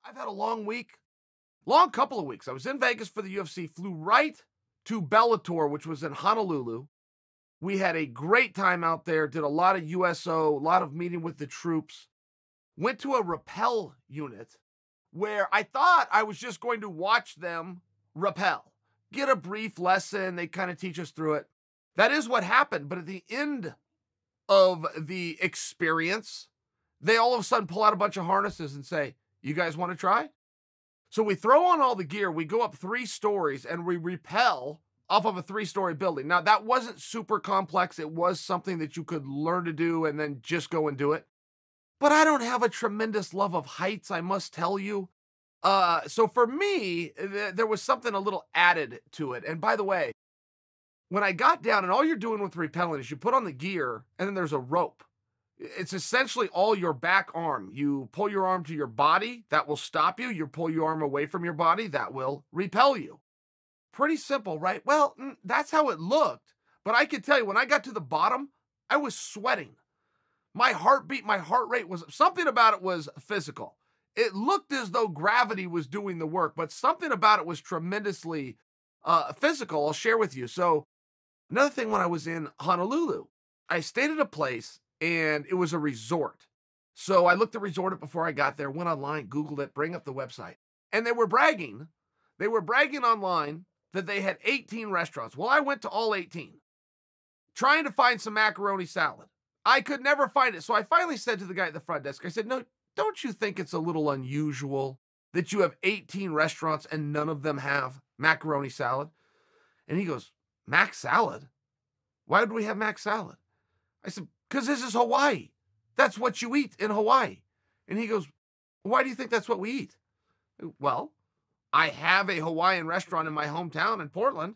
I've had a long week, long couple of weeks. I was in Vegas for the UFC, flew right to Bellator, which was in Honolulu. We had a great time out there, did a lot of USO, a lot of meeting with the troops. Went to a rappel unit where I thought I was just going to watch them rappel, get a brief lesson. They kind of teach us through it. That is what happened. But at the end of the experience, they all of a sudden pull out a bunch of harnesses and say, "You guys want to try?" So we throw on all the gear, we go up 3 stories, and we rappel off of a 3-story building. Now, that wasn't super complex. It was something that you could learn to do and then just go and do it. But I don't have a tremendous love of heights, I must tell you. So for me, there was something a little added to it. And by the way, when I got down, and all you're doing with rappelling is you put on the gear, and then there's a rope. It's essentially all your back arm. You pull your arm to your body, that will stop you. You pull your arm away from your body, that will repel you. Pretty simple, right? Well, that's how it looked. But I can tell you, when I got to the bottom, I was sweating. My heartbeat, my heart rate was, something about it was physical. It looked as though gravity was doing the work, but something about it was tremendously physical. I'll share with you. So another thing, when I was in Honolulu, I stayed at a place, and it was a resort. So I looked at resort it before I got there, went online, Googled it, bring up the website. And they were bragging online that they had 18 restaurants. Well, I went to all 18, trying to find some macaroni salad. I could never find it. So I finally said to the guy at the front desk, I said, "No, don't you think it's a little unusual that you have 18 restaurants and none of them have macaroni salad?" And he goes, "Mac salad? Why would we have mac salad?" I said, "Because this is Hawaii. That's what you eat in Hawaii." And he goes, "Why do you think that's what we eat?" "Well, I have a Hawaiian restaurant in my hometown in Portland.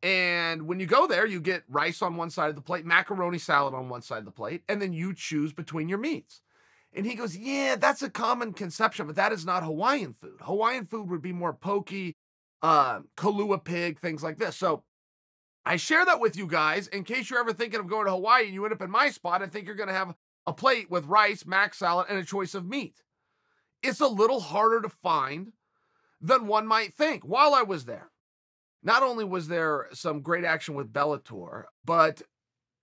And when you go there, you get rice on one side of the plate, macaroni salad on one side of the plate, and then you choose between your meats." And he goes, "Yeah, that's a common conception, but that is not Hawaiian food. Hawaiian food would be more poke, Kalua pig, things like this." So I share that with you guys in case you're ever thinking of going to Hawaii and you end up in my spot and think you're going to have a plate with rice, mac salad, and a choice of meat. It's a little harder to find than one might think. While I was there, not only was there some great action with Bellator, but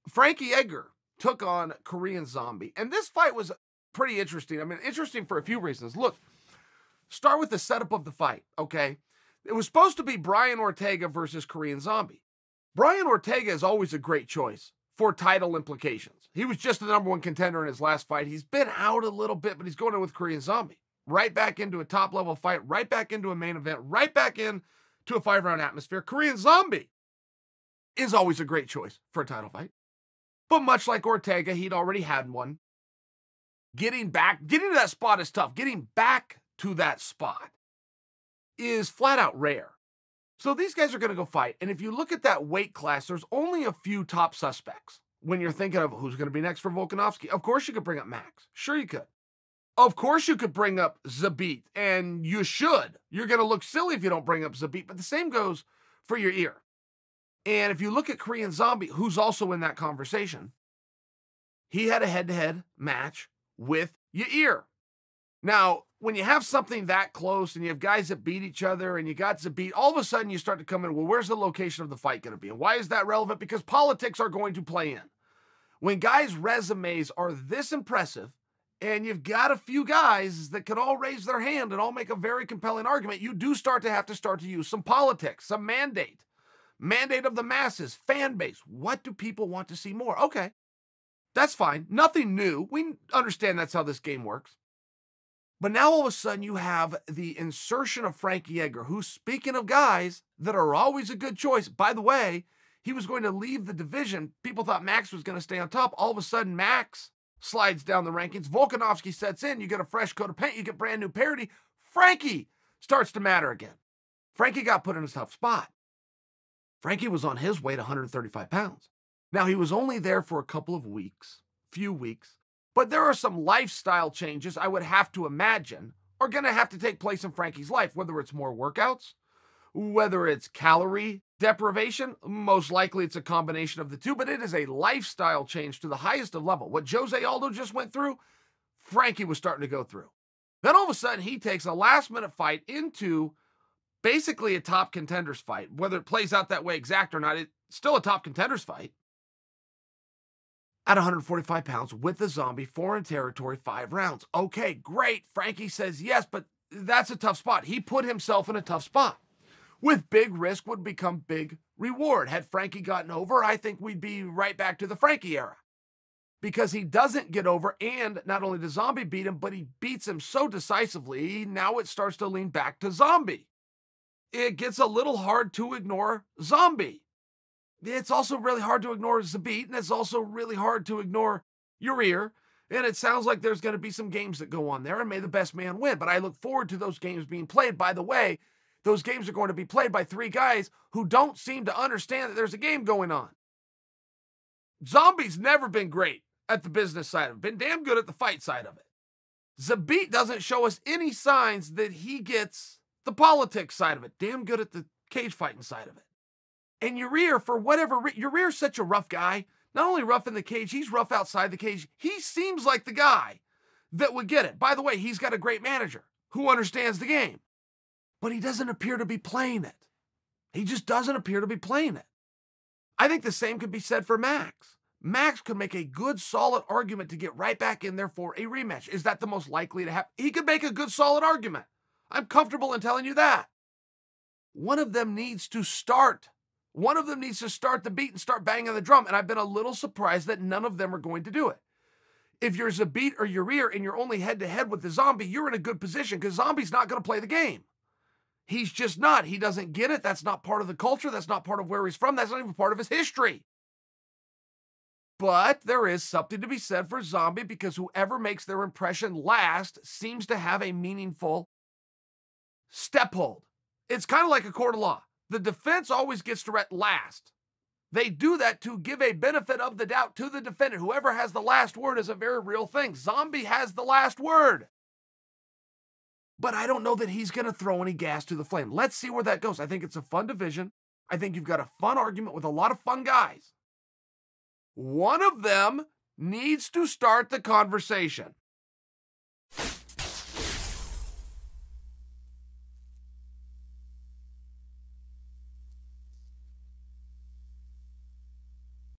Frankie Edgar took on Korean Zombie. And this fight was pretty interesting. I mean, interesting for a few reasons. Look, start with the setup of the fight, okay? It was supposed to be Brian Ortega versus Korean Zombie. Brian Ortega is always a great choice for title implications. He was just the #1 contender in his last fight. He's been out a little bit, but he's going in with Korean Zombie. Right back into a top-level fight, right back into a main event, right back in to a 5-round atmosphere. Korean Zombie is always a great choice for a title fight. But much like Ortega, he'd already had one. Getting to that spot is tough. Getting back to that spot is flat out rare. So these guys are going to go fight. And if you look at that weight class, there's only a few top suspects. When you're thinking of who's going to be next for Volkanovski, of course you could bring up Max. Sure you could. Of course you could bring up Zabit, and you should. You're going to look silly if you don't bring up Zabit, but the same goes for your ear. And if you look at Korean Zombie, who's also in that conversation, he had a head-to-head match with Yair. Now, when you have something that close and you have guys that beat each other and you got Zabit, all of a sudden you start to come in, well, where's the location of the fight going to be? And why is that relevant? Because politics are going to play in. When guys' resumes are this impressive, and you've got a few guys that can all raise their hand and all make a very compelling argument, you do start to use some politics, some mandate of the masses, fan base. What do people want to see more? Okay, that's fine. Nothing new. We understand that's how this game works. But now all of a sudden you have the insertion of Frankie Edgar, who, speaking of guys that are always a good choice, by the way, he was going to leave the division. People thought Max was going to stay on top. All of a sudden, Max slides down the rankings. Volkanovski sets in. You get a fresh coat of paint. You get brand new parity. Frankie starts to matter again. Frankie got put in a tough spot. Frankie was on his weight, 135 pounds. Now, he was only there for a couple of weeks, few weeks, but there are some lifestyle changes I would have to imagine are going to have to take place in Frankie's life, whether it's more workouts, whether it's calorie deprivation. Most likely it's a combination of the two, but it is a lifestyle change to the highest of level. What Jose Aldo just went through, Frankie was starting to go through. Then all of a sudden, he takes a last-minute fight into basically a top contenders fight. Whether it plays out that way exact or not, it's still a top contenders fight. At 145 pounds with the zombie, foreign territory, 5 rounds. Okay, great. Frankie says yes, but that's a tough spot. He put himself in a tough spot. With big risk would become big reward. Had Frankie gotten over, I think we'd be right back to the Frankie era. Because he doesn't get over, and not only does Zombie beat him, but he beats him so decisively, now it starts to lean back to Zombie. It gets a little hard to ignore Zombie. It's also really hard to ignore Zabit, and it's also really hard to ignore Yair. And it sounds like there's going to be some games that go on there, and may the best man win. But I look forward to those games being played. By the way, those games are going to be played by 3 guys who don't seem to understand that there's a game going on. Zombie's never been great at the business side of it, been damn good at the fight side of it. Zabit doesn't show us any signs that he gets the politics side of it, damn good at the cage fighting side of it. And Yair, for whatever Yair's such a rough guy, not only rough in the cage, he's rough outside the cage. He seems like the guy that would get it. By the way, he's got a great manager who understands the game, but he doesn't appear to be playing it. He just doesn't appear to be playing it. I think the same could be said for Max. Max could make a good, solid argument to get right back in there for a rematch. Is that the most likely to happen? He could make a good, solid argument. I'm comfortable in telling you that. One of them needs to start. One of them needs to start the beat and start banging the drum, and I've been a little surprised that none of them are going to do it. If you're Zabit or Yair and you're only head-to-head with the Zombie, you're in a good position because Zombie's not going to play the game. He's just not. He doesn't get it. That's not part of the culture. That's not part of where he's from. That's not even part of his history. But there is something to be said for Zombie because whoever makes their impression last seems to have a meaningful step hold. It's kind of like a court of law. The defense always gets to last. They do that to give a benefit of the doubt to the defendant. Whoever has the last word is a very real thing. Zombie has the last word. But I don't know that he's going to throw any gas to the flame. Let's see where that goes. I think it's a fun division. I think you've got a fun argument with a lot of fun guys. One of them needs to start the conversation.